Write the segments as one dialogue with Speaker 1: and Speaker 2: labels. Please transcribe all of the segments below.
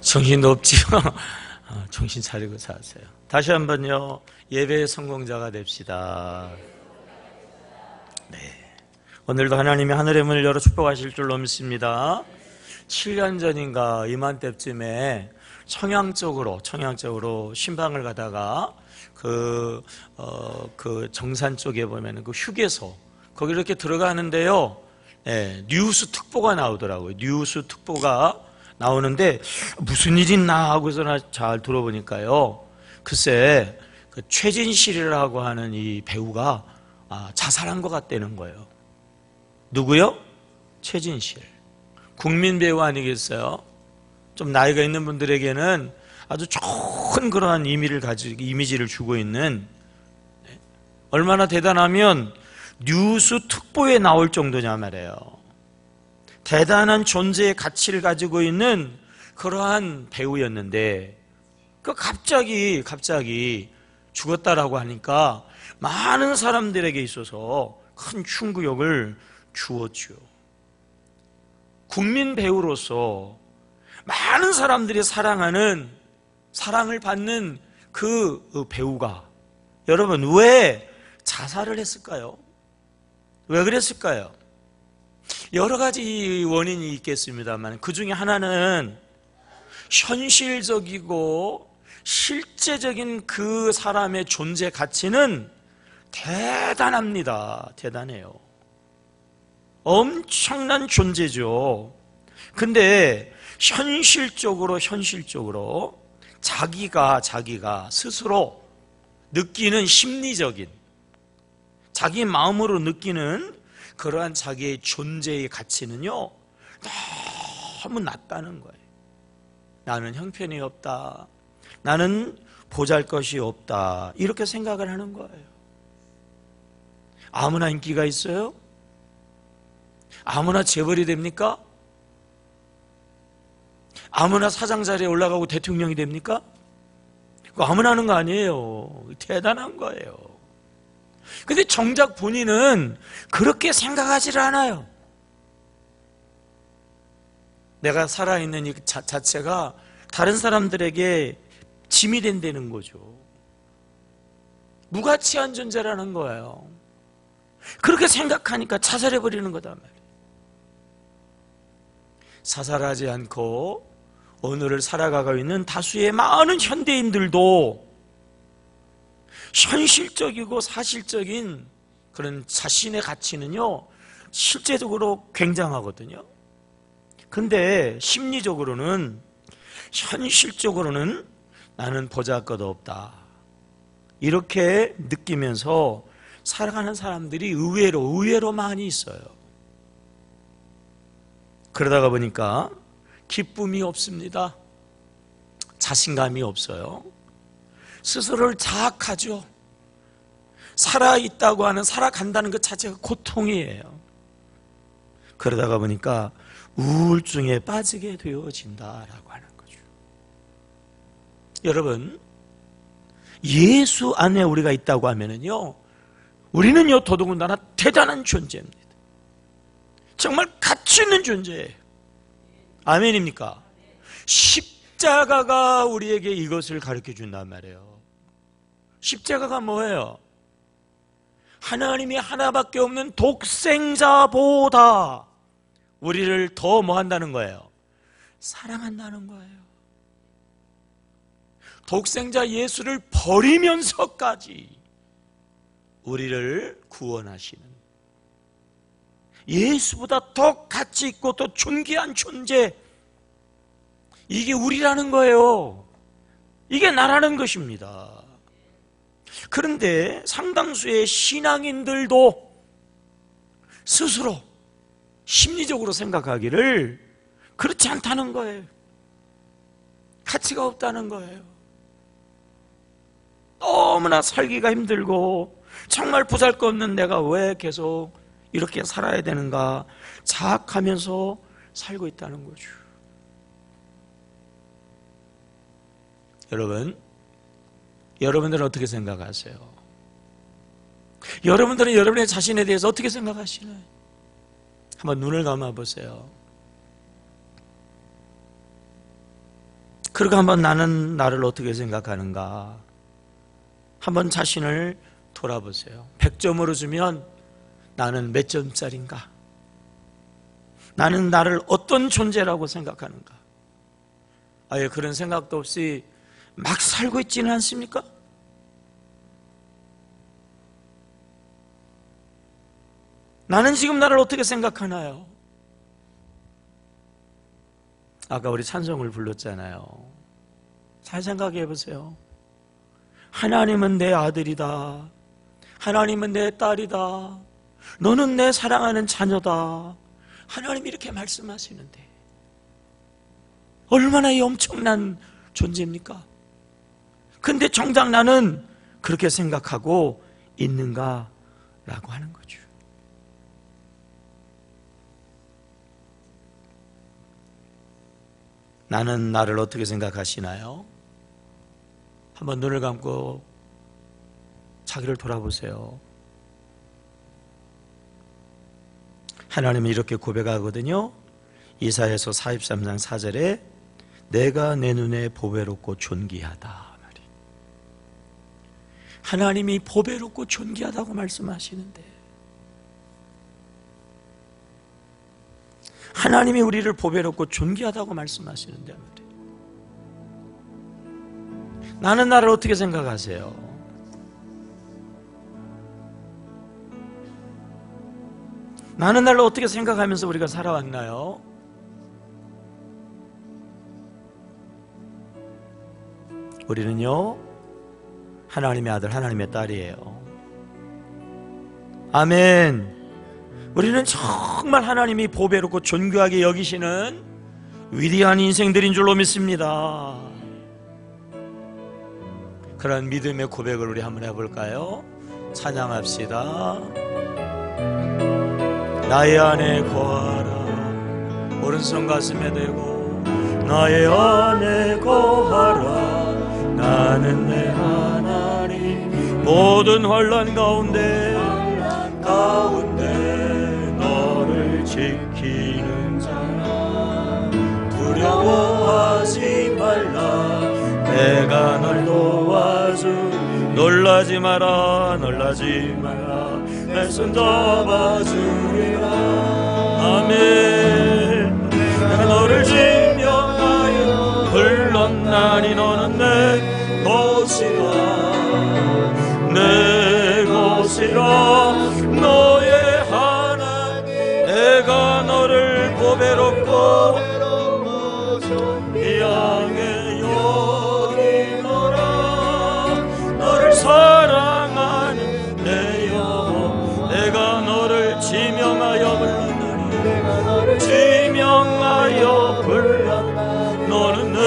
Speaker 1: 정신도 없지요. 정신 차리고 사세요. 다시 한번요. 예배의 성공자가 됩시다. 네. 오늘도 하나님이 하늘의 문을 열어 축복하실 줄로 믿습니다. 7년 전인가 이맘때쯤에 청양 쪽으로 신방을 가다가 그 정산 쪽에 보면 그 휴게소 거기 이렇게 들어가는데요. 네, 뉴스 특보가 나오더라고요. 뉴스 특보가 나오는데 무슨 일 있나 하고서 잘 들어보니까요. 글쎄 그 최진실이라고 하는 이 배우가 자살한 것 같다는 거예요. 누구요? 최진실. 국민 배우 아니겠어요? 좀 나이가 있는 분들에게는 아주 좋은 그러한 이미지를 주고 있는, 얼마나 대단하면 뉴스 특보에 나올 정도냐 말이에요. 대단한 존재의 가치를 가지고 있는 그러한 배우였는데 갑자기 죽었다라고 하니까 많은 사람들에게 있어서 큰 충격을 주었죠. 국민 배우로서 많은 사람들이 사랑을 받는 그 배우가 여러분 왜 자살을 했을까요? 왜 그랬을까요? 여러 가지 원인이 있겠습니다만 그 중에 하나는 현실적이고 실제적인 그 사람의 존재 가치는 대단합니다. 대단해요. 엄청난 존재죠. 근데 현실적으로 자기가 스스로 느끼는 심리적인 자기 마음으로 느끼는 그러한 자기의 존재의 가치는요 너무 낮다는 거예요. 나는 형편이 없다, 나는 보잘것이 없다, 이렇게 생각을 하는 거예요. 아무나 인기가 있어요? 아무나 재벌이 됩니까? 아무나 사장 자리에 올라가고 대통령이 됩니까? 그거 아무나 하는 거 아니에요. 대단한 거예요. 근데 정작 본인은 그렇게 생각하지를 않아요. 내가 살아있는 이 자체가 다른 사람들에게 짐이 된다는 거죠. 무가치한 존재라는 거예요. 그렇게 생각하니까 자살해버리는 거다 말이에요. 자살하지 않고 오늘을 살아가고 있는 다수의 많은 현대인들도 현실적이고 사실적인 그런 자신의 가치는요 실제적으로 굉장하거든요. 근데 심리적으로는 현실적으로는 나는 보잘것없다 이렇게 느끼면서 살아가는 사람들이 의외로 많이 있어요. 그러다가 보니까 기쁨이 없습니다. 자신감이 없어요. 스스로를 자학하죠. 살아있다고 하는, 살아간다는 것 자체가 고통이에요. 그러다가 보니까 우울증에 빠지게 되어진다라고 하는 거죠. 여러분, 예수 안에 우리가 있다고 하면은요, 우리는요 더더군다나 대단한 존재입니다. 정말 가치 있는 존재예요. 아멘입니까? 십자가가 우리에게 이것을 가르쳐 준단 말이에요. 십자가가 뭐예요? 하나님이 하나밖에 없는 독생자보다 우리를 더 뭐 한다는 거예요? 사랑한다는 거예요. 독생자 예수를 버리면서까지 우리를 구원하시는, 예수보다 더 가치 있고 더 존귀한 존재, 이게 우리라는 거예요. 이게 나라는 것입니다. 그런데 상당수의 신앙인들도 스스로 심리적으로 생각하기를 그렇지 않다는 거예요. 가치가 없다는 거예요. 너무나 살기가 힘들고 정말 보잘것없는 내가 왜 계속 이렇게 살아야 되는가 자학하면서 살고 있다는 거죠. 여러분들은 어떻게 생각하세요? 여러분들은 여러분의 자신에 대해서 어떻게 생각하시나요? 한번 눈을 감아 보세요. 그리고 한번 나는 나를 어떻게 생각하는가 한번 자신을 돌아보세요. 100점으로 주면 나는 몇 점짜리인가? 나는 나를 어떤 존재라고 생각하는가? 아예 그런 생각도 없이 막 살고 있지는 않습니까? 나는 지금 나를 어떻게 생각하나요? 아까 우리 찬송을 불렀잖아요. 잘 생각해 보세요. 하나님은 내 아들이다. 하나님은 내 딸이다. 너는 내 사랑하는 자녀다. 하나님이 이렇게 말씀하시는데 얼마나 이 엄청난 존재입니까? 근데 정작 나는 그렇게 생각하고 있는가라고 하는 거죠. 나는 나를 어떻게 생각하시나요? 한번 눈을 감고 자기를 돌아보세요. 하나님은 이렇게 고백하거든요. 이사야서 43장 4절에 내가 내 눈에 보배롭고 존귀하다 말이. 하나님이 보배롭고 존귀하다고 말씀하시는데 하나님이 우리를 보배롭고 존귀하다고 말씀하시는데 말이에요. 나는 나를 어떻게 생각하세요? 나는 나를 어떻게 생각하면서 우리가 살아왔나요? 우리는요 하나님의 아들 하나님의 딸이에요. 아멘. 우리는 정말 하나님이 보배롭고 존귀하게 여기시는 위대한 인생들인 줄로 믿습니다. 그런 믿음의 고백을 우리 한번 해볼까요? 찬양합시다. 나의 안에 거하라. 오른손 가슴에 대고 나의 안에 거하라. 나는 내 하나님 모든 환난 가운데 너를 지키는 자라. 두려워하지 말라. 내가 널 도와주. 놀라지 마라. 내 손 잡아주리라. 아멘. 내가 너를 지명하여 불렀나니 너는 내 것이라. 너의 하나님 내가 너를 보배롭고 존귀하게 여기노라. 너를 사랑하는 내 영혼 내가 너를 지명하여 불렀나니 지명하여 불렀나니 너는 내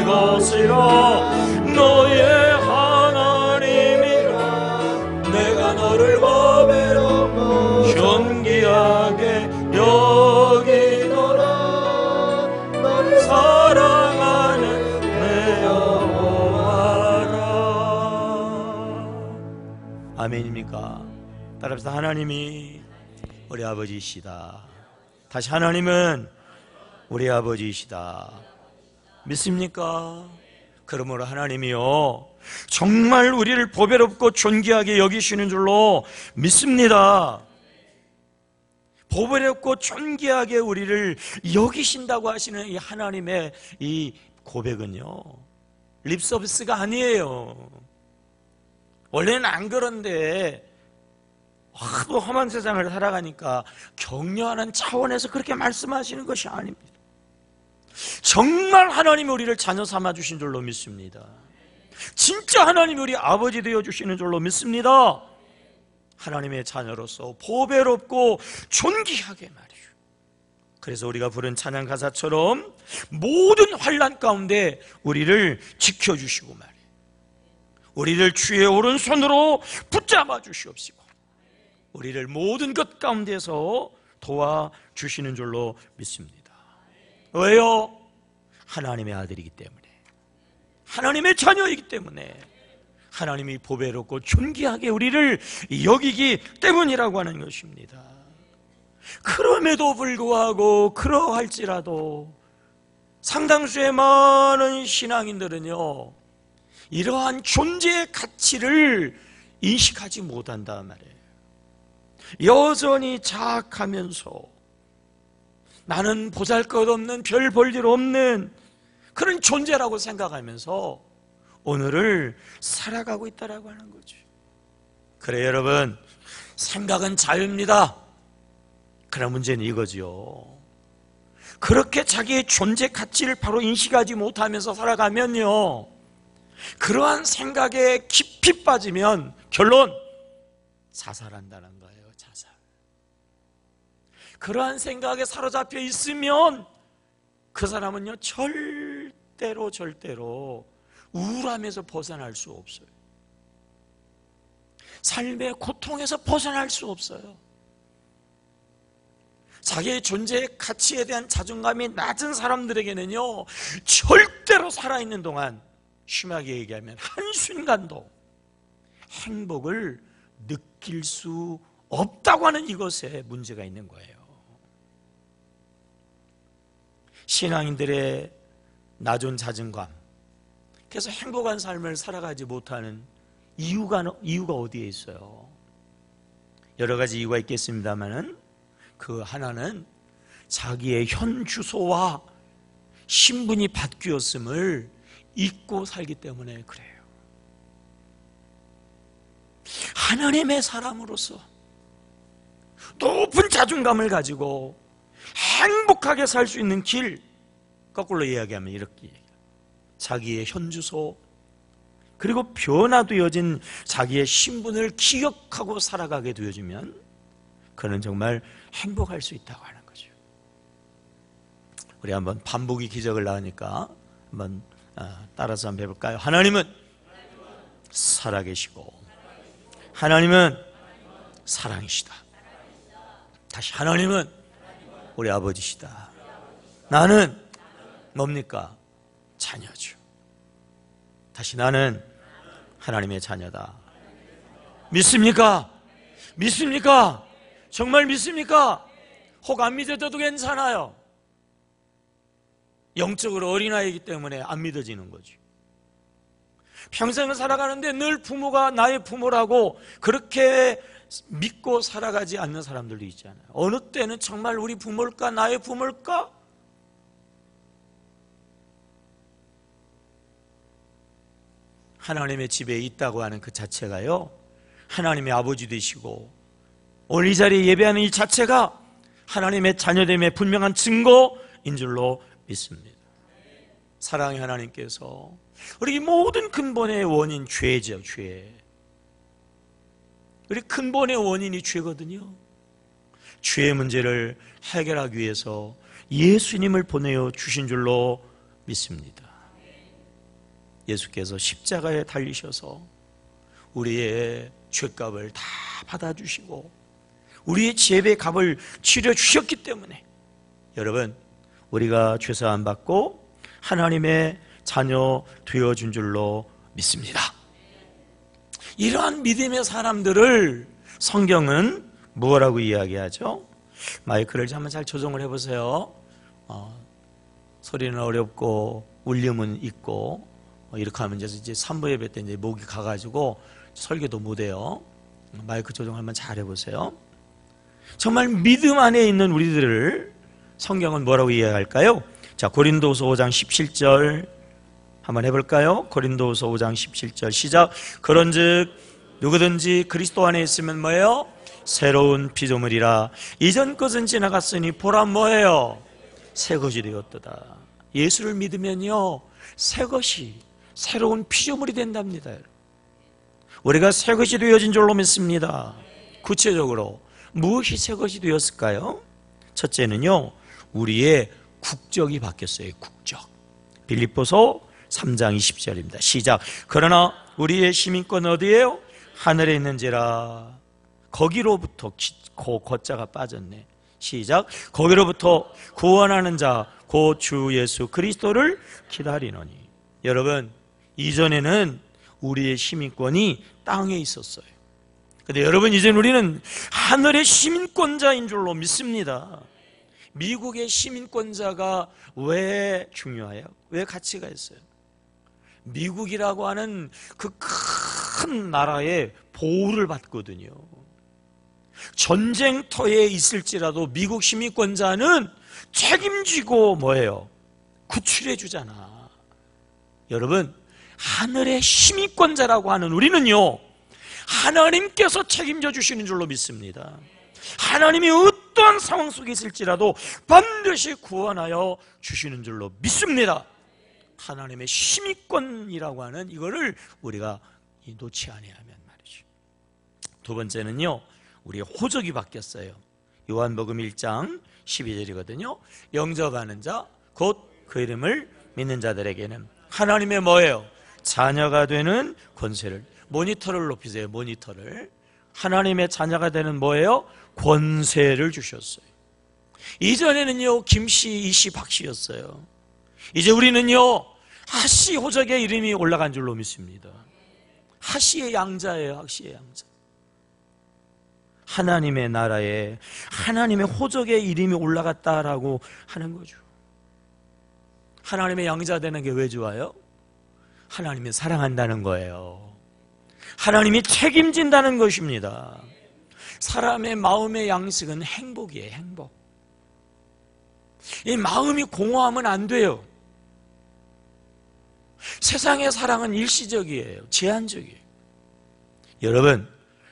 Speaker 1: 것이라. 너의 하나님이라. 내가 너를 보배롭고 존귀하게 여기노라. 너를 사랑하는 내 여호와라. 아멘입니까? 따라합시다. 하나님이 우리 아버지이시다. 다시 하나님은 우리 아버지이시다. 믿습니까? 그러므로 하나님이요 정말 우리를 보배롭고 존귀하게 여기시는 줄로 믿습니다. 보배롭고 존귀하게 우리를 여기신다고 하시는 이 하나님의 이 고백은요 립서비스가 아니에요. 원래는 안 그런데 하도 험한 세상을 살아가니까 격려하는 차원에서 그렇게 말씀하시는 것이 아닙니다. 정말 하나님이 우리를 자녀 삼아주신 줄로 믿습니다. 진짜 하나님이 우리 아버지 되어주시는 줄로 믿습니다. 하나님의 자녀로서 보배롭고 존귀하게 말이죠. 그래서 우리가 부른 찬양 가사처럼 모든 환난 가운데 우리를 지켜주시고 말이에요. 우리를 주의 오른손으로 붙잡아 주시옵시고 우리를 모든 것 가운데서 도와주시는 줄로 믿습니다. 왜요? 하나님의 아들이기 때문에, 하나님의 자녀이기 때문에, 하나님이 보배롭고 존귀하게 우리를 여기기 때문이라고 하는 것입니다. 그럼에도 불구하고 그러할지라도 상당수의 많은 신앙인들은요, 이러한 존재의 가치를 인식하지 못한단 말이에요. 여전히 자학하면서 나는 보잘것없는 별 볼 일 없는 그런 존재라고 생각하면서 오늘을 살아가고 있다라고 하는 거죠. 그래 여러분, 생각은 자유입니다. 그런 문제는 이거지요. 그렇게 자기의 존재 가치를 바로 인식하지 못하면서 살아가면요, 그러한 생각에 깊이 빠지면 결론 자살한다는 거예요. 자살. 그러한 생각에 사로잡혀 있으면 그 사람은요 절대로 우울함에서 벗어날 수 없어요. 삶의 고통에서 벗어날 수 없어요. 자기의 존재의 가치에 대한 자존감이 낮은 사람들에게는요, 절대로 살아있는 동안, 심하게 얘기하면 한순간도 행복을 느낄 수 없다고 하는 이것에 문제가 있는 거예요. 신앙인들의 낮은 자존감, 그래서 행복한 삶을 살아가지 못하는 이유가 어디에 있어요? 여러 가지 이유가 있겠습니다만은 그 하나는 자기의 현 주소와 신분이 바뀌었음을 잊고 살기 때문에 그래요. 하나님의 사람으로서 높은 자존감을 가지고 행복하게 살 수 있는 길, 거꾸로 이야기하면 이렇게 얘기해요. 자기의 현 주소, 그리고 변화되어진 자기의 신분을 기억하고 살아가게 되어지면 그는 정말 행복할 수 있다고 하는 거죠. 우리 한번 반복이 기적을 낳으니까 한번 따라서 한번 해볼까요? 하나님은 살아계시고 하나님은 사랑이시다. 다시, 하나님은 우리 아버지시다. 나는 뭡니까? 자녀죠. 다시, 나는 하나님의 자녀다. 믿습니까? 믿습니까? 정말 믿습니까? 혹 안 믿어도 괜찮아요. 영적으로 어린아이이기 때문에 안 믿어지는 거죠. 평생을 살아가는데 늘 부모가 나의 부모라고 그렇게 믿고 살아가지 않는 사람들도 있잖아요. 어느 때는 정말 우리 부모일까? 나의 부모일까? 하나님의 집에 있다고 하는 그 자체가요, 하나님의 아버지 되시고 오늘 이 자리에 예배하는 이 자체가 하나님의 자녀됨의 분명한 증거인 줄로 믿습니다. 사랑의 하나님께서 우리 모든 근본의 원인, 죄죠. 죄. 우리 근본의 원인이 죄거든요. 죄의 문제를 해결하기 위해서 예수님을 보내어 주신 줄로 믿습니다. 예수께서 십자가에 달리셔서 우리의 죄값을 다 받아주시고 우리의 죄의 값을 치러주셨기 때문에 여러분, 우리가 죄사함 받고 하나님의 자녀 되어준 줄로 믿습니다. 이러한 믿음의 사람들을 성경은 무엇라고 이야기하죠? 마이크를 한번 잘 조정을 해보세요. 소리는 어렵고 울림은 있고 이렇게 하면 이제 3부 예배 때 이제 목이 가가지고 설교도 못해요. 마이크 조정 한번 잘 해보세요. 정말 믿음 안에 있는 우리들을 성경은 뭐라고 이야기할까요? 자, 고린도후서 5장 17절 한번 해볼까요? 고린도후서 5장 17절 시작. 그런즉 누구든지 그리스도 안에 있으면 뭐예요? 새로운 피조물이라. 이전 것은 지나갔으니 보라 뭐예요? 새 것이 되었도다. 예수를 믿으면요, 새 것이, 새로운 피조물이 된답니다. 우리가 새 것이 되어진 줄로 믿습니다. 구체적으로 무엇이 새 것이 되었을까요? 첫째는요, 우리의 국적이 바뀌었어요. 국적. 빌립보서 3장 20절입니다. 시작. 그러나 우리의 시민권은 어디예요? 하늘에 있는지라. 거기로부터 거자가 빠졌네. 시작. 거기로부터 구원하는 자 곧 주 예수 그리스도를 기다리노니. 여러분, 이전에는 우리의 시민권이 땅에 있었어요. 근데 여러분, 이제 우리는 하늘의 시민권자인 줄로 믿습니다. 미국의 시민권자가 왜 중요해요? 왜 가치가 있어요? 미국이라고 하는 그 큰 나라의 보호를 받거든요. 전쟁터에 있을지라도 미국 시민권자는 책임지고 뭐예요? 구출해 주잖아. 여러분, 하늘의 시민권자라고 하는 우리는요, 하나님께서 책임져 주시는 줄로 믿습니다. 하나님이 어떠한 상황 속에 있을지라도 반드시 구원하여 주시는 줄로 믿습니다. 하나님의 시민권이라고 하는 이거를 우리가 놓지 아니하면 말이죠. 두 번째는요, 우리의 호적이 바뀌었어요. 요한복음 1장 12절이거든요. 영접하는 자, 곧 그 이름을 믿는 자들에게는 하나님의 뭐예요? 자녀가 되는 권세를. 모니터를 높이세요. 모니터를. 하나님의 자녀가 되는 뭐예요? 권세를 주셨어요. 이전에는요, 김씨, 이씨, 박씨였어요. 이제 우리는요, 하씨 호적의 이름이 올라간 줄로 믿습니다. 하씨의 양자예요. 하씨의 양자. 하나님의 나라에 하나님의 호적의 이름이 올라갔다라고 하는 거죠. 하나님의 양자 되는 게 왜 좋아요? 하나님이 사랑한다는 거예요. 하나님이 책임진다는 것입니다. 사람의 마음의 양식은 행복이에요. 행복. 이 마음이 공허하면 안 돼요. 세상의 사랑은 일시적이에요. 제한적이에요. 여러분,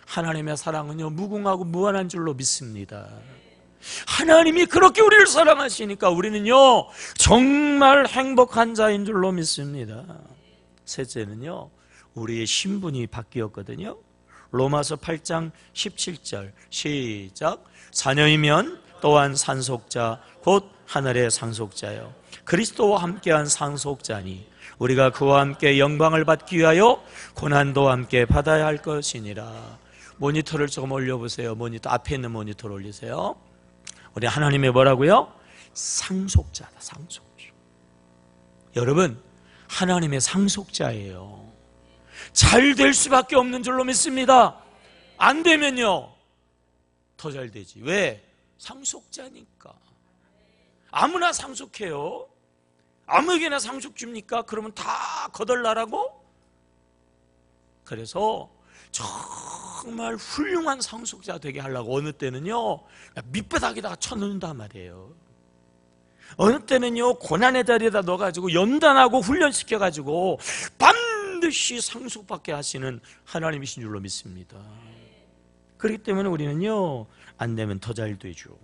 Speaker 1: 하나님의 사랑은요, 무궁하고 무한한 줄로 믿습니다. 하나님이 그렇게 우리를 사랑하시니까 우리는요, 정말 행복한 자인 줄로 믿습니다. 셋째는요, 우리의 신분이 바뀌었거든요. 로마서 8장 17절 시작. 자녀이면 또한 상속자 곧 하늘의 상속자요 그리스도와 함께한 상속자니 우리가 그와 함께 영광을 받기 위하여 고난도 함께 받아야 할 것이니라. 모니터를 조금 올려보세요. 모니터 앞에 있는 모니터를 올리세요. 우리 하나님의 뭐라고요? 상속자다. 상속자. 여러분, 하나님의 상속자예요. 잘 될 수밖에 없는 줄로 믿습니다. 안 되면요, 더 잘 되지. 왜? 상속자니까. 아무나 상속해요. 아무에게나 상속 줍니까? 그러면 다 거덜나라고? 그래서 정말 훌륭한 상속자 되게 하려고 어느 때는요, 밑바닥에다가 쳐넣는단 말이에요. 어느 때는요, 고난의 자리에다 넣어가지고 연단하고 훈련시켜가지고 반드시 상속받게 하시는 하나님이신 줄로 믿습니다. 그렇기 때문에 우리는요, 안 되면 더 잘 되죠.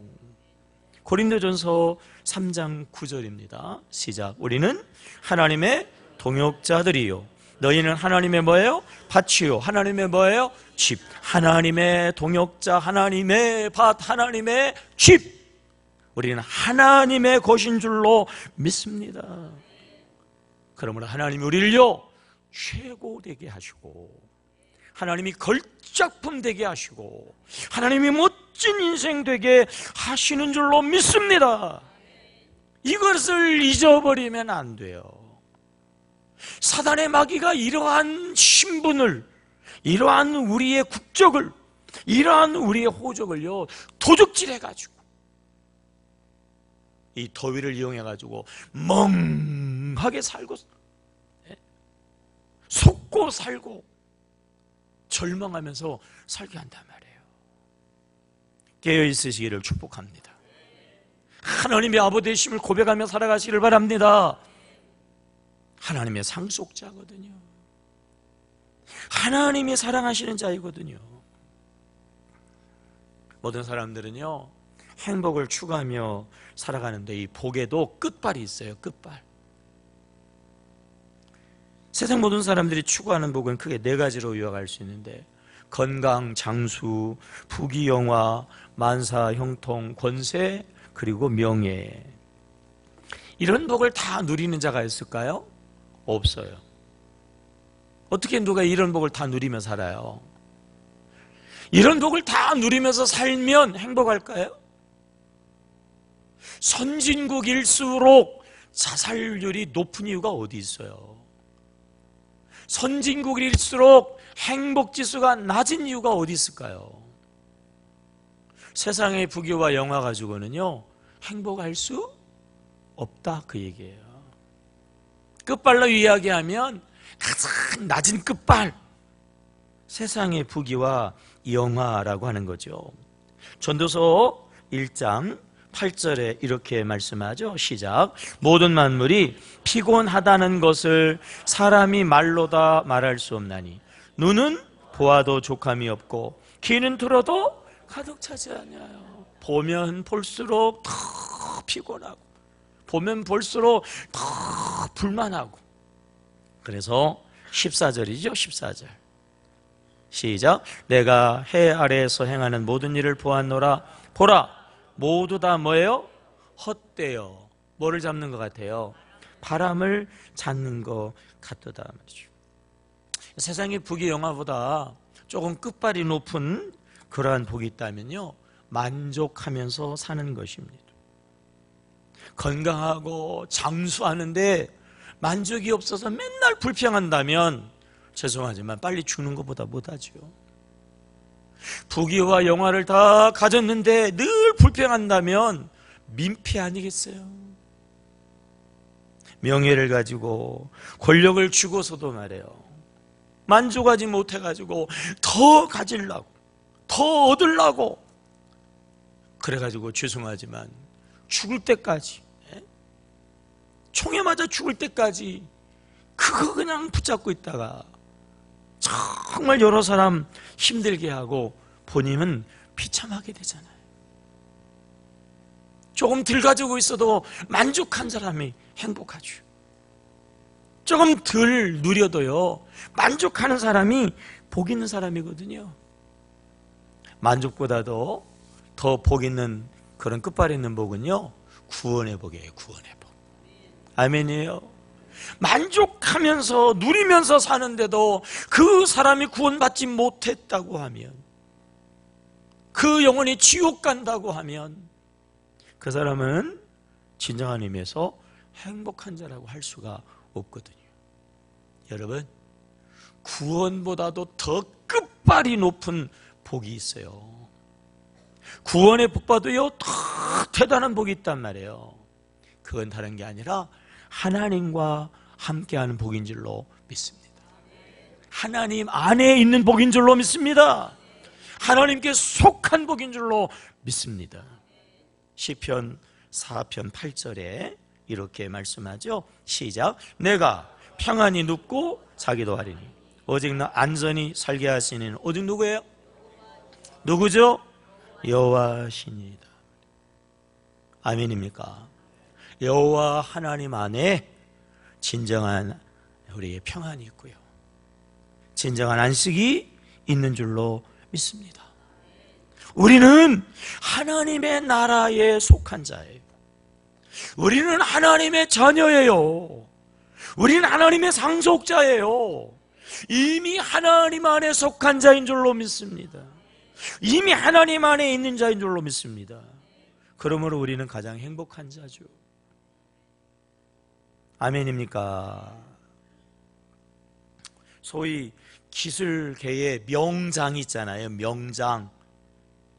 Speaker 1: 고린도전서 3장 9절입니다. 시작. 우리는 하나님의 동역자들이요 너희는 하나님의 뭐예요? 밭이요 하나님의 뭐예요? 집. 하나님의 동역자, 하나님의 밭, 하나님의 집. 우리는 하나님의 것인 줄로 믿습니다. 그러므로 하나님이 우리를요, 최고 되게 하시고 하나님이 걸작품 되게 하시고 하나님이 멋진 인생 되게 하시는 줄로 믿습니다. 이것을 잊어버리면 안 돼요. 사단의 마귀가 이러한 신분을, 이러한 우리의 국적을, 이러한 우리의 호적을요, 도둑질해가지고 이 더위를 이용해가지고 멍하게 살고 속고 살고 절망하면서 살게 한단 말이에요. 깨어있으시기를 축복합니다. 하나님의 아버지 되심을 고백하며 살아가시기를 바랍니다. 하나님의 상속자거든요. 하나님이 사랑하시는 자이거든요. 모든 사람들은요, 행복을 추구하며 살아가는데 이 복에도 끝발이 있어요. 끝발. 세상 모든 사람들이 추구하는 복은 크게 네 가지로 요약할 수 있는데, 건강, 장수, 부귀영화, 만사, 형통, 권세, 그리고 명예. 이런 복을 다 누리는 자가 있을까요? 없어요. 어떻게 누가 이런 복을 다 누리며 살아요? 이런 복을 다 누리면서 살면 행복할까요? 선진국일수록 자살률이 높은 이유가 어디 있어요? 선진국일수록 행복지수가 낮은 이유가 어디 있을까요? 세상의 부귀와 영화 가지고는요 행복할 수 없다, 그 얘기예요. 끝발로 이야기하면 가장 낮은 끝발, 세상의 부귀와 영화라고 하는 거죠. 전도서 1장 8절에 이렇게 말씀하죠. 시작. 모든 만물이 피곤하다는 것을 사람이 말로 다 말할 수 없나니 눈은 보아도 족함이 없고 귀는 들어도 가득 차지 않아요. 보면 볼수록 더 피곤하고 보면 볼수록 더 불만하고. 그래서 14절이죠. 14절 시작. 내가 해 아래에서 행하는 모든 일을 보았노라. 보라, 모두 다 뭐예요? 헛되어 뭐를 잡는 것 같아요? 바람을 잡는 것 같도다 말이죠. 세상의 부귀 영화보다 조금 끝발이 높은 그러한 복이 있다면요 만족하면서 사는 것입니다. 건강하고 장수하는데 만족이 없어서 맨날 불평한다면 죄송하지만 빨리 죽는 것보다 못하죠. 부귀와 영화를 다 가졌는데 늘 불평한다면 민폐 아니겠어요? 명예를 가지고 권력을 주고서도 말해요 만족하지 못해가지고 더 가지려고 더 얻으려고 그래가지고 죄송하지만 죽을 때까지, 총에 맞아 죽을 때까지 그거 그냥 붙잡고 있다가 정말 여러 사람 힘들게 하고 본인은 비참하게 되잖아요. 조금 덜 가지고 있어도 만족한 사람이 행복하죠. 조금 덜 누려도요 만족하는 사람이 복 있는 사람이거든요. 만족보다도 더 복 있는 그런 끝발이 있는 복은요 구원의 복이에요. 구원의 복. 아멘이에요. 만족하면서 누리면서 사는데도 그 사람이 구원받지 못했다고 하면, 그 영혼이 지옥 간다고 하면 그 사람은 진정한 의미에서 행복한 자라고 할 수가 없거든요. 여러분, 구원보다도 더 끝발이 높은 복이 있어요. 구원의 복보다도요 더 대단한 복이 있단 말이에요. 그건 다른 게 아니라 하나님과 함께하는 복인 줄로 믿습니다. 하나님 안에 있는 복인 줄로 믿습니다. 하나님께 속한 복인 줄로 믿습니다. 시편 4편 8절에 이렇게 말씀하죠. 시작. 내가 평안히 눕고 자기도 하리니 오직 나 안전히 살게 하시는 오직 누구예요? 누구죠? 여호와시니이다. 아멘입니까? 여호와 하나님 안에 진정한 우리의 평안이 있고요 진정한 안식이 있는 줄로 믿습니다. 우리는 하나님의 나라에 속한 자예요. 우리는 하나님의 자녀예요. 우리는 하나님의 상속자예요. 이미 하나님 안에 속한 자인 줄로 믿습니다. 이미 하나님 안에 있는 자인 줄로 믿습니다. 그러므로 우리는 가장 행복한 자죠. 아멘입니까? 소위 기술계의 명장 있잖아요. 명장.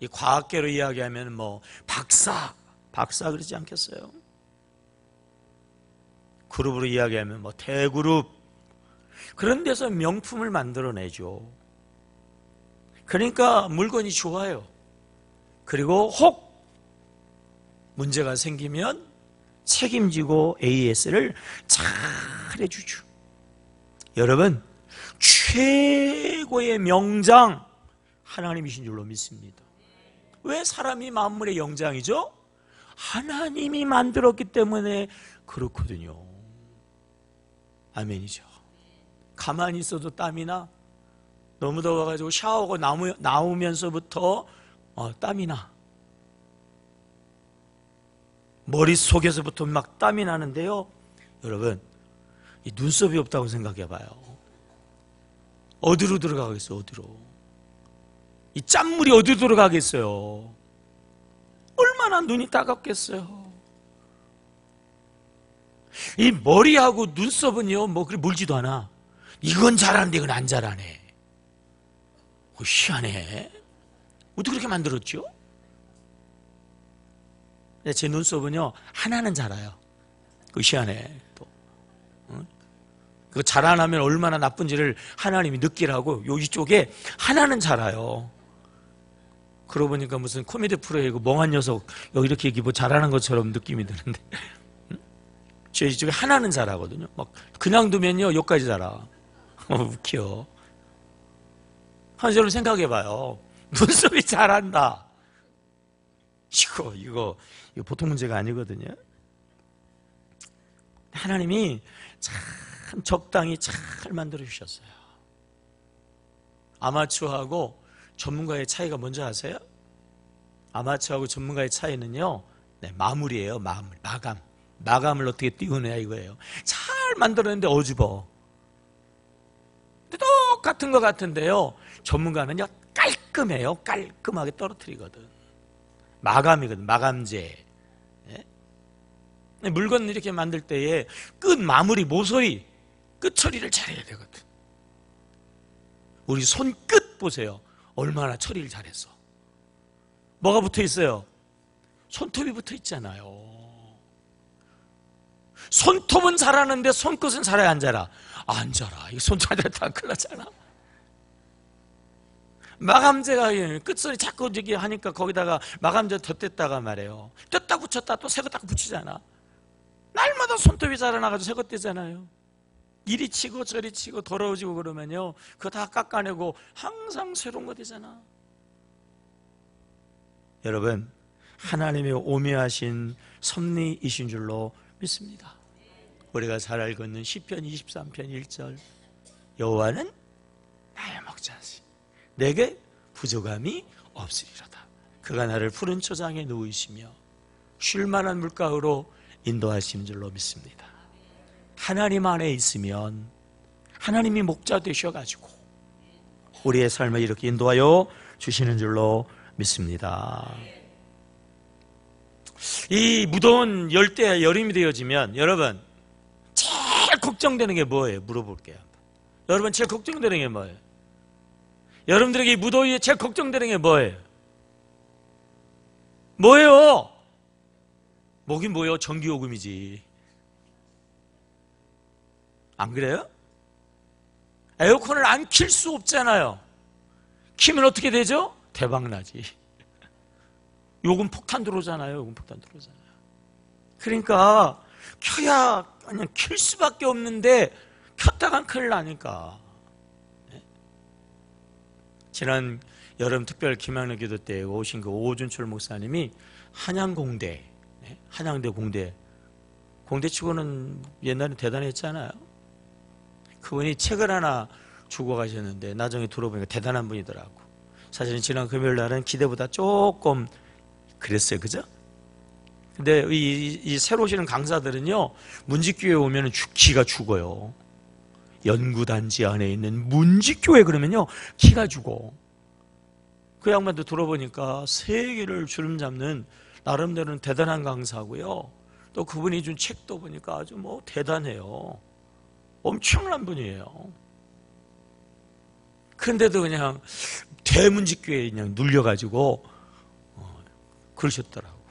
Speaker 1: 이 과학계로 이야기하면 뭐 박사 그러지 않겠어요? 그룹으로 이야기하면 뭐 대그룹. 그런 데서 명품을 만들어내죠. 그러니까 물건이 좋아요. 그리고 혹 문제가 생기면 책임지고 AS를 잘 해주죠. 여러분, 최고의 명장 하나님이신 줄로 믿습니다. 왜 사람이 만물의 영장이죠? 하나님이 만들었기 때문에 그렇거든요. 아멘이죠. 가만히 있어도 땀이 나. 너무 더워가지고 샤워하고 나오면서부터 땀이 나. 머릿속에서부터 막 땀이 나는데요, 여러분, 이 눈썹이 없다고 생각해봐요. 어디로 들어가겠어요? 어디로? 이 짠물이 어디로 들어가겠어요? 얼마나 눈이 따갑겠어요? 이 머리하고 눈썹은요 뭐 그리 멀지도 않아. 이건 잘하는데 이건 안 잘하네. 희한해. 어떻게 그렇게 만들었죠? 제 눈썹은요, 하나는 자라요. 희한해. 또. 그거 잘 안 하면 얼마나 나쁜지를 하나님이 느끼라고 이쪽에 하나는 자라요. 그러고 보니까 무슨 코미디 프로에 멍한 녀석 여기 이렇게 뭐 잘하는 것처럼 느낌이 드는데 제 이쪽에 하나는 자라거든요. 막 그냥 두면요 여기까지 자라. 웃겨. 여러분 생각해봐요. 눈썹이 자란다. 이거 보통 문제가 아니거든요. 하나님이 참 적당히 잘 만들어 주셨어요. 아마추어하고 전문가의 차이가 뭔지 아세요? 아마추어하고 전문가의 차이는요, 마무리예요. 마감을 어떻게 띄우느냐 이거예요. 잘 만들었는데 어집어. 똑같은 것 같은데요, 전문가는요 깔끔해요. 깔끔하게 떨어뜨리거든. 마감이거든. 마감재. 예? 물건 이렇게 만들 때에 끝 마무리, 모서리, 끝 처리를 잘해야 되거든. 우리 손끝 보세요. 얼마나 처리를 잘했어. 뭐가 붙어 있어요? 손톱이 붙어 있잖아요. 손톱은 잘하는데 손끝은 잘해, 안 자라? 안 자라. 이거 손톱 안 자라 큰일 나잖아. 마감재가 끝소리 자꾸 저기 하니까 거기다가 마감재 덧댔다가 말이에요. 뗐다 붙였다 또 새거 딱 붙이잖아. 날마다 손톱이 자라나가지고 새거 떼잖아요. 이리 치고 저리 치고 더러워지고 그러면요, 그거 다 깎아내고 항상 새로운 거 되잖아. 여러분, 하나님의 오묘하신 섭리이신 줄로 믿습니다. 우리가 잘 알고 있는 시편 23편 1절, 여호와는 나의 목자시, 내게 부족함이 없으리로다. 그가 나를 푸른 초장에 누이시며 쉴만한 물가로 인도하시는 줄로 믿습니다. 하나님 안에 있으면 하나님이 목자 되셔가지고 우리의 삶을 이렇게 인도하여 주시는 줄로 믿습니다. 이 무더운 열대 여름이 되어지면 여러분 제일 걱정되는 게 뭐예요? 물어볼게요. 여러분 제일 걱정되는 게 뭐예요? 여러분들에게 이 무더위에 제일 걱정되는 게 뭐예요? 뭐예요? 뭐긴 뭐예요? 전기요금이지. 안 그래요? 에어컨을 안 킬 수 없잖아요. 키면 어떻게 되죠? 대박나지. 요금 폭탄 들어오잖아요. 요금 폭탄 들어오잖아요. 그러니까 켜야 그냥 킬 수밖에 없는데 켰다간 큰일 나니까. 지난 여름 특별 김양래 기도 때 오신 그 오준철 목사님이 한양공대, 한양대 공대치고는 옛날에 대단했잖아요. 그분이 책을 하나 주고 가셨는데 나중에 들어보니까 대단한 분이더라고. 사실은 지난 금요일 날은 기대보다 조금 그랬어요. 그죠? 근데 이 새로 오시는 강사들은요, 문지교회 오면 기가 죽어요. 연구단지 안에 있는 문지교회 그러면요 기가 죽어. 그 양반도 들어보니까 세계를 주름잡는 나름대로는 대단한 강사고요. 또 그분이 준 책도 보니까 아주 뭐 대단해요. 엄청난 분이에요. 그런데도 그냥 대문지교회에 그냥 눌려가지고 그러셨더라고.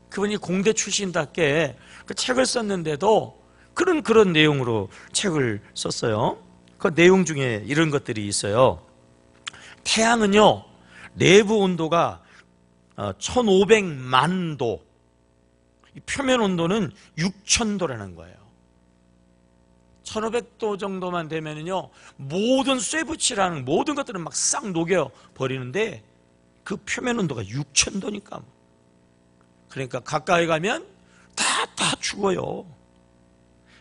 Speaker 1: 그분이 공대 출신답게 그 책을 썼는데도 그런 내용으로 책을 썼어요. 그 내용 중에 이런 것들이 있어요. 태양은요 내부 온도가 1500만 도, 표면 온도는 6000도라는 거예요. 1500도 정도만 되면요 모든 쇠붙이라는 모든 것들은 막 싹 녹여 버리는데 그 표면 온도가 6000도니까 그러니까 가까이 가면 다 죽어요.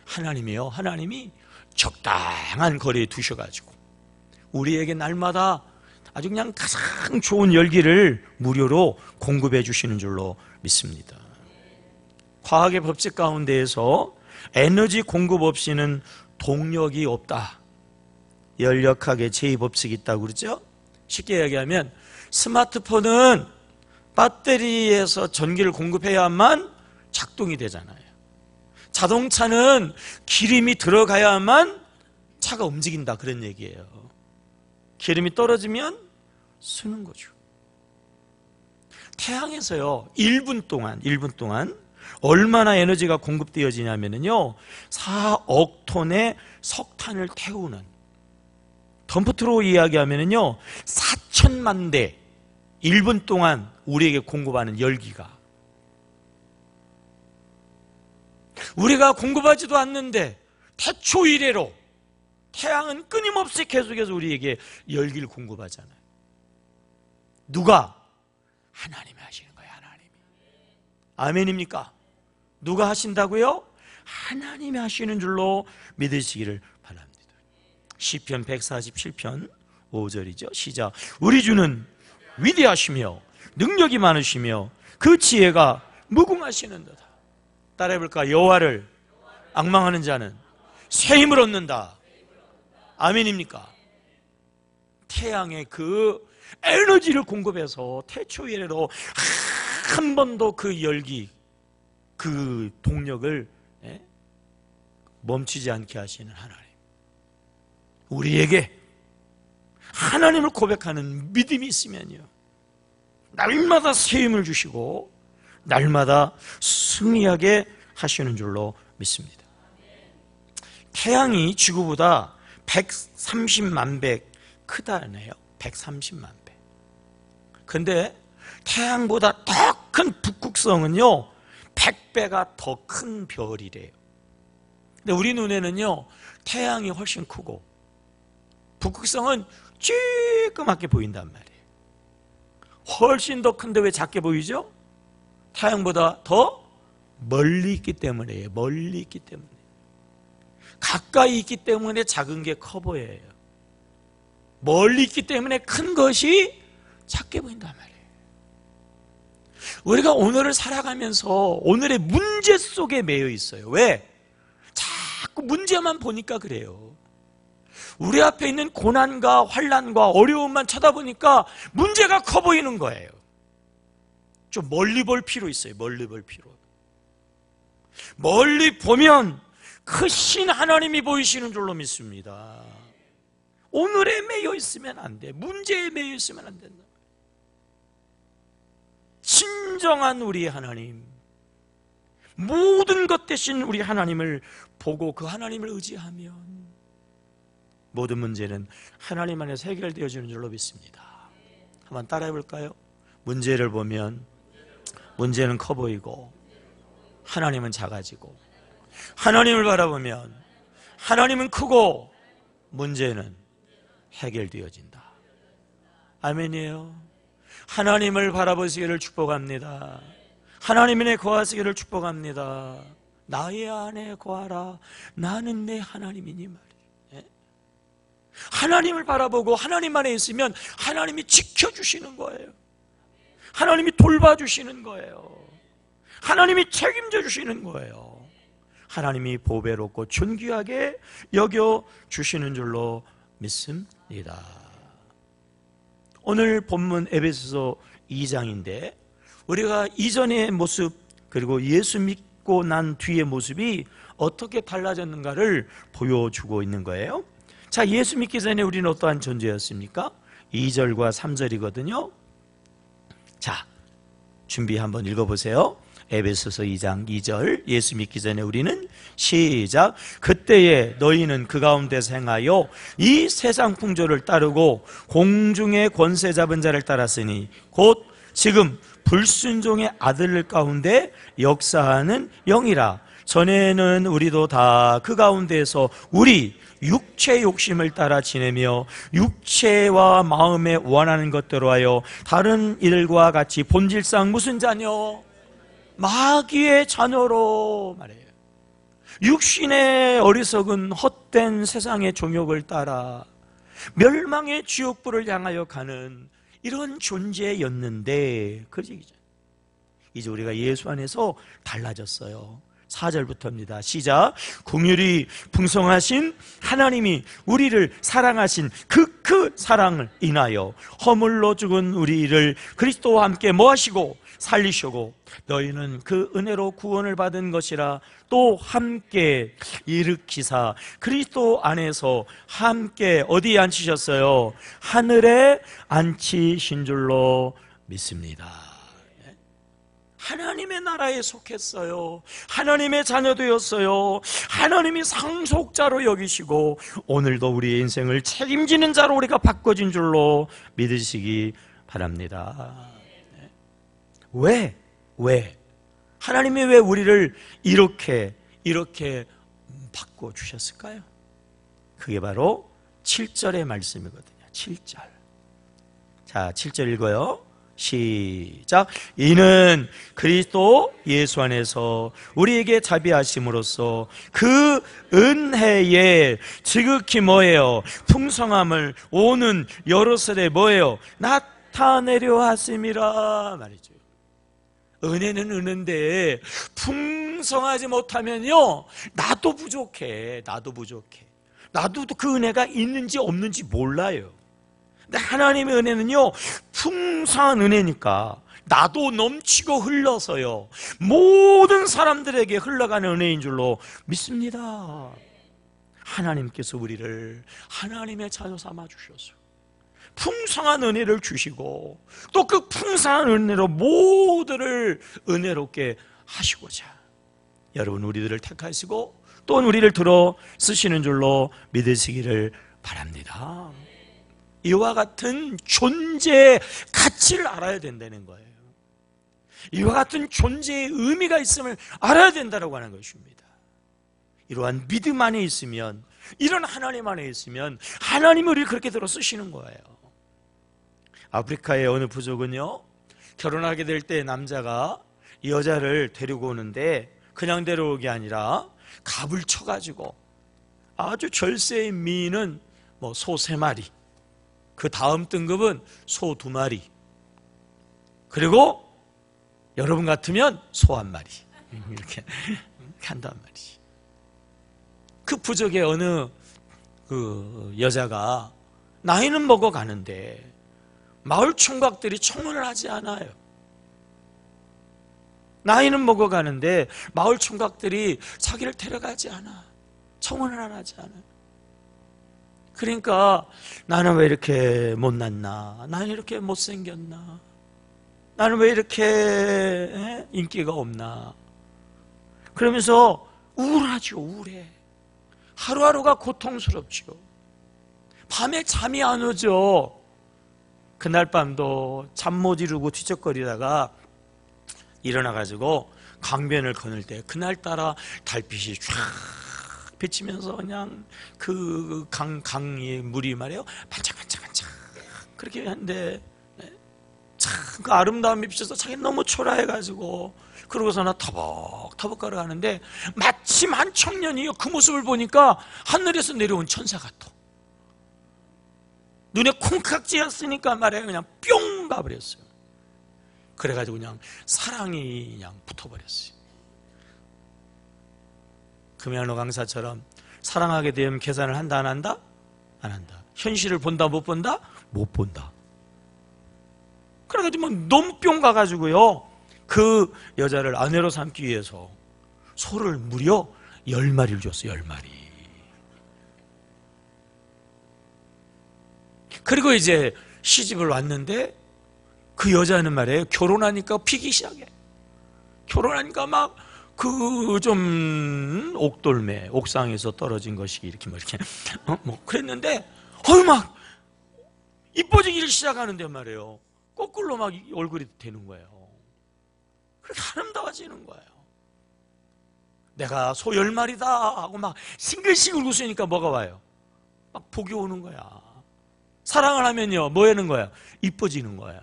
Speaker 1: 하나님이요, 하나님이 적당한 거리에 두셔가지고 우리에게 날마다 아주 그냥 가장 좋은 열기를 무료로 공급해 주시는 줄로 믿습니다. 과학의 법칙 가운데에서 에너지 공급 없이는 동력이 없다. 열역학의 제2법칙이 있다고 그러죠. 쉽게 얘기하면 스마트폰은 배터리에서 전기를 공급해야만 작동이 되잖아요. 자동차는 기름이 들어가야만 차가 움직인다 그런 얘기예요. 기름이 떨어지면 쓰는 거죠. 태양에서요 1분 동안 얼마나 에너지가 공급되어지냐면요 4억 톤의 석탄을 태우는, 덤프트로 이야기하면요 4천만 대 1분 동안 우리에게 공급하는 열기가, 우리가 공급하지도 않는데 태초 이래로 태양은 끊임없이 계속해서 우리에게 열기를 공급하잖아요. 누가? 하나님이 하시는 거예요. 하나님이. 아멘입니까? 누가 하신다고요? 하나님이 하시는 줄로 믿으시기를 바랍니다. 시편 147편 5절이죠. 시작. 우리 주는 위대하시며 능력이 많으시며 그 지혜가 무궁하시는도다. 따라해볼까? 여호와를 앙망하는 자는 새 힘을 얻는다. 아멘입니까? 태양의 그 에너지를 공급해서 태초 이래로 한 번도 그 열기, 그 동력을 멈추지 않게 하시는 하나님, 우리에게 하나님을 고백하는 믿음이 있으면요 날마다 새 힘을 주시고 날마다 승리하게 하시는 줄로 믿습니다. 태양이 지구보다 130만 배 크다네요. 130만 배. 근데 태양보다 더 큰 북극성은요 100배가 더 큰 별이래요. 근데 우리 눈에는요 태양이 훨씬 크고 북극성은 쬐끄맣게 보인단 말이에요. 훨씬 더 큰데 왜 작게 보이죠? 태양보다 더 멀리 있기 때문이에요. 멀리 있기 때문에. 가까이 있기 때문에 작은 게 커 보여요. 멀리 있기 때문에 큰 것이 작게 보인단 말이에요. 우리가 오늘을 살아가면서 오늘의 문제 속에 매여 있어요. 왜? 자꾸 문제만 보니까 그래요. 우리 앞에 있는 고난과 환난과 어려움만 쳐다보니까 문제가 커 보이는 거예요. 좀 멀리 볼 필요 있어요. 멀리 볼 필요. 멀리 보면 크신 하나님이 보이시는 줄로 믿습니다. 오늘에 매여 있으면 안 돼. 문제에 매여 있으면 안 된다. 진정한 우리의 하나님, 모든 것 대신 우리 하나님을 보고 그 하나님을 의지하면 모든 문제는 하나님 안에서 해결되어지는 줄로 믿습니다. 한번 따라해 볼까요? 문제를 보면 문제는 커 보이고 하나님은 작아지고, 하나님을 바라보면 하나님은 크고 문제는 해결되어진다. 아멘이에요. 하나님을 바라보시기를 축복합니다. 하나님 안에 거하시기를 축복합니다. 나의 안에 거하라. 나는 내 하나님이니 말이에요. 하나님을 바라보고 하나님 안에 있으면 하나님이 지켜주시는 거예요. 하나님이 돌봐주시는 거예요. 하나님이 책임져 주시는 거예요. 하나님이 보배롭고 존귀하게 여겨주시는 줄로 믿습니다. 오늘 본문 에베소서 2장인데 우리가 이전의 모습 그리고 예수 믿고 난 뒤의 모습이 어떻게 달라졌는가를 보여주고 있는 거예요. 자, 예수 믿기 전에 우리는 어떠한 존재였습니까? 2절과 3절이거든요. 자, 준비 한번 읽어보세요. 에베소서 2장 2절. 예수 믿기 전에 우리는 시작. 그때에 너희는 그 가운데서 행하여 이 세상 풍조를 따르고 공중의 권세 잡은 자를 따랐으니 곧 지금 불순종의 아들 가운데 역사하는 영이라. 전에는 우리도 다 그 가운데에서 우리 육체 욕심을 따라 지내며 육체와 마음에 원하는 것대로 하여 다른 이들과 같이 본질상 무슨 자녀? 마귀의 자녀로 말해요. 육신의 어리석은 헛된 세상의 종욕을 따라 멸망의 지옥불을 향하여 가는 이런 존재였는데, 그 얘기죠. 이제 우리가 예수 안에서 달라졌어요. 4절부터입니다. 시작. 긍휼이 풍성하신 하나님이 우리를 사랑하신 그 그 사랑을 인하여 허물로 죽은 우리를 그리스도와 함께 뭐하시고 살리시고 너희는 그 은혜로 구원을 받은 것이라 또 함께 일으키사 그리스도 안에서 함께 어디에 앉히셨어요? 하늘에 앉히신 줄로 믿습니다. 하나님의 나라에 속했어요. 하나님의 자녀되었어요. 하나님이 상속자로 여기시고 오늘도 우리의 인생을 책임지는 자로 우리가 바꿔진 줄로 믿으시기 바랍니다. 왜? 하나님이 왜 우리를 이렇게 바꿔주셨을까요? 그게 바로 7절의 말씀이거든요. 7절. 자, 7절 읽어요. 시작. 이는 그리스도 예수 안에서 우리에게 자비하심으로써 그 은혜의 지극히 뭐예요? 풍성함을 오는 여러 세대에 뭐예요? 나타내려 하심이라 말이죠. 은혜는 은혜인데 풍성하지 못하면요, 나도 부족해. 나도 그 은혜가 있는지 없는지 몰라요. 근데 하나님의 은혜는요, 풍성한 은혜니까 나도 넘치고 흘러서요, 모든 사람들에게 흘러가는 은혜인 줄로 믿습니다. 하나님께서 우리를 하나님의 자녀 삼아 주셔서 풍성한 은혜를 주시고 또 그 풍성한 은혜로 모두를 은혜롭게 하시고자 여러분 우리들을 택하시고 또 우리를 들어 쓰시는 줄로 믿으시기를 바랍니다. 이와 같은 존재의 가치를 알아야 된다는 거예요. 이와 같은 존재의 의미가 있음을 알아야 된다고 하는 것입니다. 이러한 믿음 안에 있으면, 이런 하나님 안에 있으면 하나님이 우리를 그렇게 들어 쓰시는 거예요. 아프리카의 어느 부족은요, 결혼하게 될 때 남자가 여자를 데리고 오는데 그냥 데려오게 아니라 갑을 쳐가지고 아주 절세의 미인은 뭐 소 3마리, 그 다음 등급은 소 2마리, 그리고 여러분 같으면 소 1마리 이렇게 한단 말이지. 그 부족의 어느 그 여자가 나이는 먹어가는데 마을 총각들이 청혼을 하지 않아요. 나이는 먹어가는데 마을 총각들이 자기를 데려가지 않아. 청혼을 안 하지 않아요. 그러니까 나는 왜 이렇게 못났나? 나는 이렇게 못생겼나? 나는 왜 이렇게 인기가 없나? 그러면서 우울하죠. 우울해. 하루하루가 고통스럽죠. 밤에 잠이 안 오죠. 그날 밤도 잠 못 이루고 뒤척거리다가 일어나가지고 강변을 거닐 때 그날따라 달빛이 쫙 비치면서 그냥 그 강의 물이 말이에요, 반짝반짝반짝 그렇게 하는데 참 그 아름다움이 비쳐서 자기는 너무 초라해가지고 그러고서 나 터벅터벅 걸어가는데 마침 한 청년이 그 모습을 보니까 하늘에서 내려온 천사 같아. 눈에 콩깍지였으니까 말이에요, 그냥 뿅 가버렸어요. 그래가지고 그냥 사랑이 그냥 붙어버렸어요. 금연호 강사처럼 사랑하게 되면 계산을 한다 안 한다? 안 한다. 현실을 본다 못 본다? 못 본다. 그래가지고 너무 뿅 가가지고요, 그 여자를 아내로 삼기 위해서 소를 무려 10마리를 줬어요. 10마리. 그리고 이제 시집을 왔는데 그 여자는 말이에요, 결혼하니까 피기 시작해. 결혼하니까 막 그 좀 옥돌매, 옥상에서 떨어진 것이 이렇게 뭐 이렇게 뭐 그랬는데 막 이뻐지기를 시작하는데 말이에요, 거꾸로 막 얼굴이 되는 거예요. 그렇게 아름다워지는 거예요. 내가 소 10마리다 하고 막 싱글싱글 웃으니까 뭐가 와요? 막 복이 오는 거야. 사랑을 하면요, 뭐 하는 거야? 이뻐지는 거예요.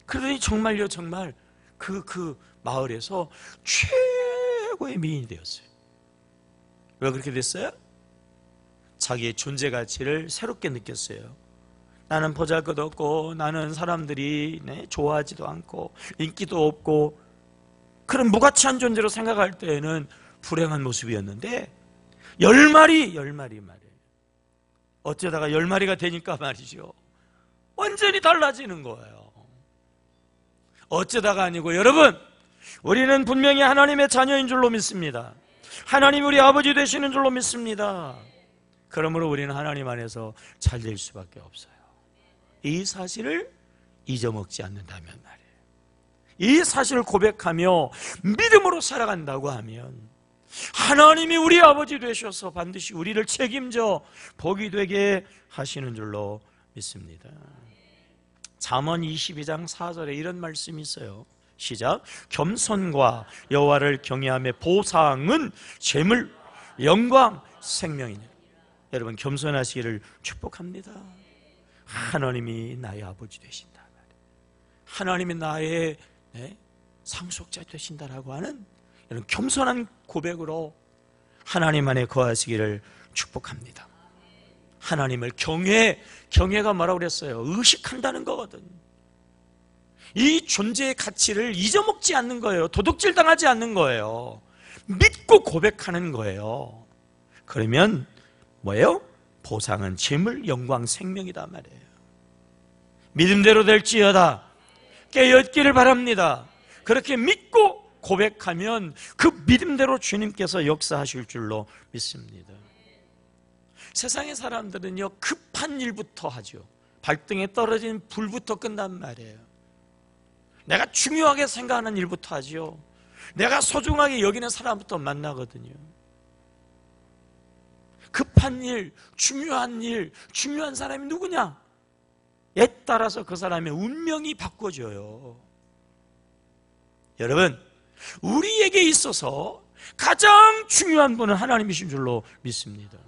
Speaker 1: 그러더니 정말요, 정말 그 마을에서 최고의 미인이 되었어요. 왜 그렇게 됐어요? 자기의 존재 가치를 새롭게 느꼈어요. 나는 보잘것없고, 나는 사람들이 좋아하지도 않고 인기도 없고 그런 무가치한 존재로 생각할 때에는 불행한 모습이었는데 10마리 말이에요. 어쩌다가 10마리가 되니까 말이죠, 완전히 달라지는 거예요. 어쩌다가 아니고 여러분, 우리는 분명히 하나님의 자녀인 줄로 믿습니다. 하나님이 우리 아버지 되시는 줄로 믿습니다. 그러므로 우리는 하나님 안에서 잘 될 수밖에 없어요. 이 사실을 잊어먹지 않는다면 말이에요. 이 사실을 고백하며 믿음으로 살아간다고 하면 하나님이 우리 아버지 되셔서 반드시 우리를 책임져 복이 되게 하시는 줄로 믿습니다. 잠언 22장 4절에 이런 말씀이 있어요. 시작. 겸손과 여호와를 경외함의 보상은 재물, 영광, 생명이니. 여러분, 겸손하시기를 축복합니다. 하나님이 나의 아버지 되신다, 하나님이 나의 상속자 되신다라고 하는 이런 겸손한 고백으로 하나님 안에 거하시기를 축복합니다. 하나님을 경외가 뭐라고 그랬어요? 의식한다는 거거든. 이 존재의 가치를 잊어먹지 않는 거예요. 도둑질 당하지 않는 거예요. 믿고 고백하는 거예요. 그러면 뭐예요? 보상은 재물, 영광, 생명이다 말이에요. 믿음대로 될지어다. 깨어있기를 바랍니다. 그렇게 믿고 고백하면 그 믿음대로 주님께서 역사하실 줄로 믿습니다. 세상의 사람들은요, 급한 일부터 하죠. 발등에 떨어진 불부터 끝난 말이에요. 내가 중요하게 생각하는 일부터 하죠. 내가 소중하게 여기는 사람부터 만나거든요. 급한 일, 중요한 사람이 누구냐? 에 따라서 그 사람의 운명이 바꿔져요. 여러분, 우리에게 있어서 가장 중요한 분은 하나님이신 줄로 믿습니다.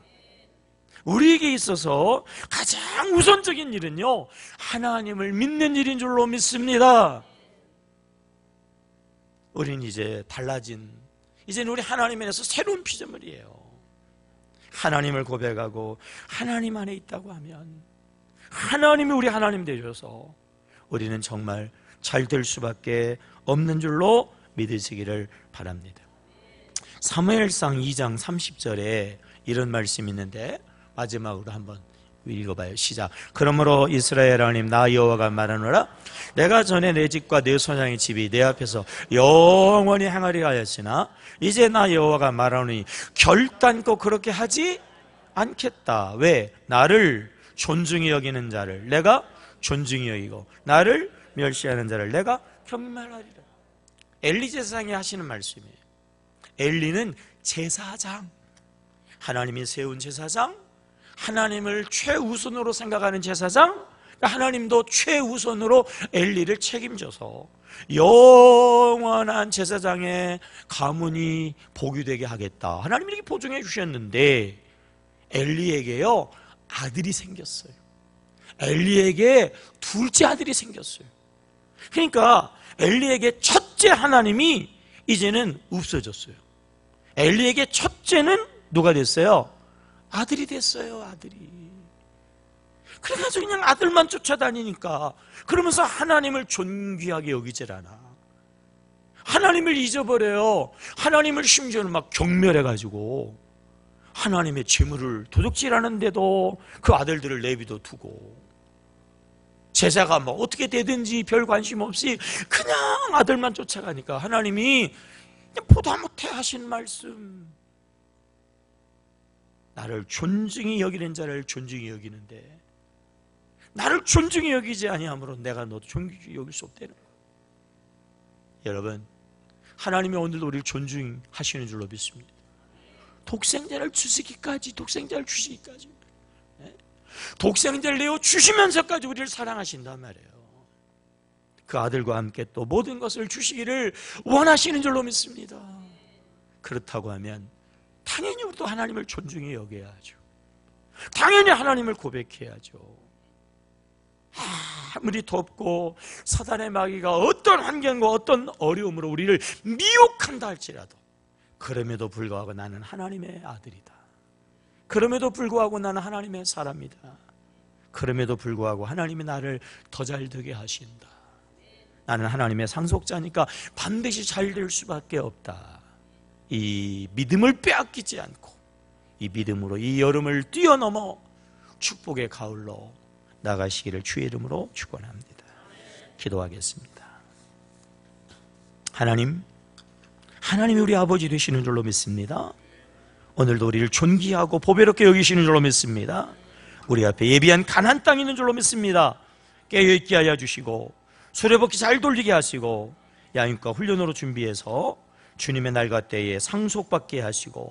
Speaker 1: 우리에게 있어서 가장 우선적인 일은요, 하나님을 믿는 일인 줄로 믿습니다. 우리는 이제 달라진, 이제는 우리 하나님 안에서 새로운 피조물이에요. 하나님을 고백하고 하나님 안에 있다고 하면 하나님이 우리 하나님 되셔서 우리는 정말 잘 될 수밖에 없는 줄로 믿으시기를 바랍니다. 사무엘상 2장 30절에 이런 말씀이 있는데 마지막으로 한번 읽어봐요. 시작. 그러므로 이스라엘 하나님 나 여호와가 말하노라. 내가 전에 내 집과 내 손양의 집이 내 앞에서 영원히 행하리라 하였으나 이제 나 여호와가 말하노니 결단코 그렇게 하지 않겠다. 왜? 나를 존중히 여기는 자를 내가 존중히 여기고 나를 멸시하는 자를 내가 경멸하리라. 엘리 제사장이 하시는 말씀이에요. 엘리는 제사장, 하나님이 세운 제사장, 하나님을 최우선으로 생각하는 제사장, 하나님도 최우선으로 엘리를 책임져서 영원한 제사장의 가문이 복이 되게 하겠다. 하나님이 이렇게 보증해 주셨는데 엘리에게요, 아들이 생겼어요. 엘리에게 둘째 아들이 생겼어요. 그러니까 엘리에게 첫째 하나님이 이제는 없어졌어요. 엘리에게 첫째는 누가 됐어요? 아들이 됐어요. 아들이. 그래가지고 그냥 아들만 쫓아다니니까 그러면서 하나님을 존귀하게 여기질 않아. 하나님을 잊어버려요. 하나님을 심지어는 막 경멸해가지고 하나님의 재물을 도둑질하는데도 그 아들들을 내비도 두고, 제자가 뭐 어떻게 되든지 별 관심 없이 그냥 아들만 쫓아가니까 하나님이 그냥 보다 못해 하신 말씀, 나를 존중히 여기는 자를 존중히 여기는데 나를 존중히 여기지 아니하므로 내가 너도 존중히 여길 수 없다는 거예요. 여러분, 하나님이 오늘도 우리를 존중하시는 줄로 믿습니다. 독생자를 주시기까지, 독생자를 내어 주시면서까지 우리를 사랑하신단 말이에요. 그 아들과 함께 또 모든 것을 주시기를 원하시는 줄로 믿습니다. 그렇다고 하면 당연히 우리도 하나님을 존중히 여겨야죠. 당연히 하나님을 고백해야죠. 아무리 덥고 사단의 마귀가 어떤 환경과 어떤 어려움으로 우리를 미혹한다 할지라도, 그럼에도 불구하고 나는 하나님의 아들이다. 그럼에도 불구하고 나는 하나님의 사람이다. 그럼에도 불구하고 하나님이 나를 더 잘 되게 하신다. 나는 하나님의 상속자니까 반드시 잘 될 수밖에 없다. 이 믿음을 빼앗기지 않고 이 믿음으로 이 여름을 뛰어넘어 축복의 가을로 나가시기를 주의 이름으로 축원합니다. 기도하겠습니다. 하나님이 우리 아버지 되시는 줄로 믿습니다. 오늘도 우리를 존귀하고 보배롭게 여기시는 줄로 믿습니다. 우리 앞에 예비한 가나안 땅이 있는 줄로 믿습니다. 깨어있게 하여 주시고 수레바퀴 잘 돌리게 하시고 양육과 훈련으로 준비해서 주님의 날과 때에 상속받게 하시고